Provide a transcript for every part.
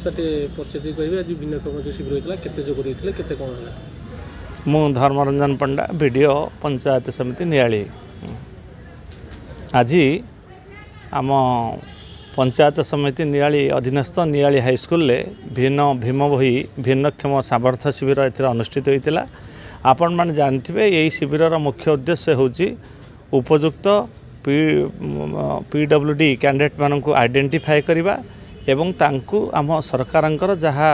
ସେଠି ପଚାରି କହିବେ ଆଜି ଭିନ୍ନକ୍ଷମ ଯେଉଁ ଶିବିର ହୋଇଥିଲା କେତେ ଯୋଗ ଦେଇଥିଲେ କେତେ କ'ଣ ହେଲା? ମୁଁ ଧର୍ମରଞ୍ଜନ ପଣ୍ଡା ଭିଡ଼ିଓ ପଞ୍ଚାୟତ ସମିତି ନିଆଳି। ଆଜି ଆମ ପଞ୍ଚାୟତ ସମିତି ନିଆଳି ଅଧୀନସ୍ଥ ନିଆଳି ହାଇସ୍କୁଲରେ ଭୀମ ଭୋଇ ଭିନ୍ନକ୍ଷମ ସାମର୍ଥ୍ୟ ଶିବିର ଏଥିରେ ଅନୁଷ୍ଠିତ ହୋଇଥିଲା। ଆପଣମାନେ ଜାଣିଥିବେ ଏହି ଶିବିରର ମୁଖ୍ୟ ଉଦ୍ଦେଶ୍ୟ ହେଉଛି ଉପଯୁକ୍ତ PWD କ୍ୟାଣ୍ଡିଡେଟ୍ ମାନଙ୍କୁ ଆଇଡେଣ୍ଟିଫାଏ କରିବା ଏବଂ ତାଙ୍କୁ ଆମ ସରକାରଙ୍କର ଯାହା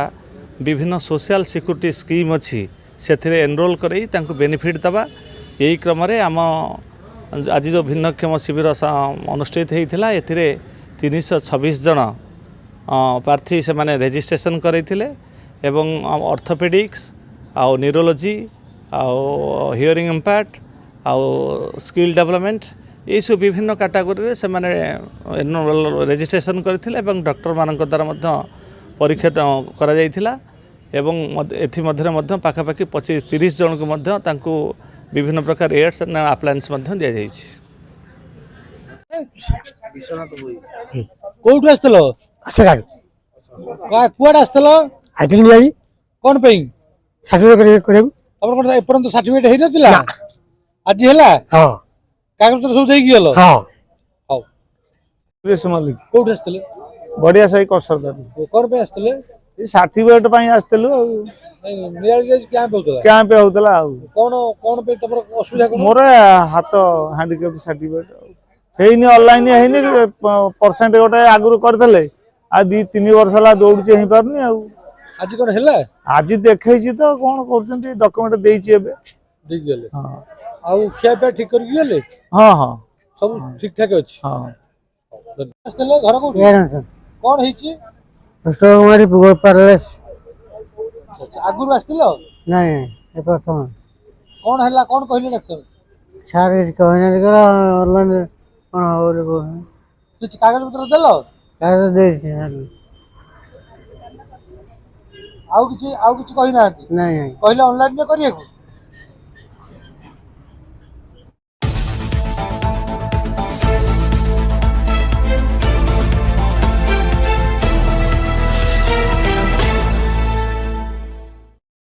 ବିଭିନ୍ନ सोशल सिक्यूरिटी स्कीम अच्छी से एनरोल कराई तांको बेनिफिट दबा। यही क्रम आम आज जो भिन्नक्षम शिविर अनुष्ठित होता है 326 जन प्रार्थी से माने रेजिस्ट्रेशन करते एवं ऑर्थोपेडिक्स आउ न्यूरोलॉजी आउ हियरिंग इम्पैक्ट आउ स्किल डेवलपमेंट ये सब विभिन्न कैटेगरी से माने रेजिस्ट्रेशन करते डॉक्टर मान द्वारा परीक्षा करा जायथिला एवं एथि मध्य पाखापाखि 25-30 जन को विभिन्न प्रकार एड्स एंड अप्लायंस दिया जाइछि। कोउठ आस्तलो आसेगाड का कुआड आस्तलो आइटिल नियाली कोन पेई सर्टिफिकेट करेबु हमर कोन एपरंत सर्टिफिकेट हेइ नथिला आज होला हां कागज पत्र सब देई गेलो हां हां सुरेश मल्लिक कोउठ आस्तले बढ़िया सही कसरदार कोन पे आस्तले ये सर्टिफिकेट पई आस्तलु नियाली रे कैंप होतला कैंप होतला कोन कोन पे तबर असुविधा कोन मोर हाथ हैंडीकैप सर्टिफिकेट हेइनी ऑनलाइन हेइनी परसेंट गोटे आगुरु करथले आ 2-3 वर्ष ला दौड़ची हेइ पारनी आ आज कोन हैला आज देखैछि तो कोन करछन्ती डॉक्यूमेंट देइछि एबे ठीक गेले हां आ खिया पे ठीक कर गेले हां हां सब ठीक ठाक अछि हां आस्तले घर कोउठ येरन कोन हेइछि कुमारी पुगो परलेस आगुरु आस्तलो नहीं ए प्रथम कोन हैला कोन कहले डॉक्टर सारे कहने दिला ऑनलाइन कोन होरे को कुछ कागज पत्र देलो कागज दे आउ किछि कहि ना नहीं कहले ऑनलाइन में करिए को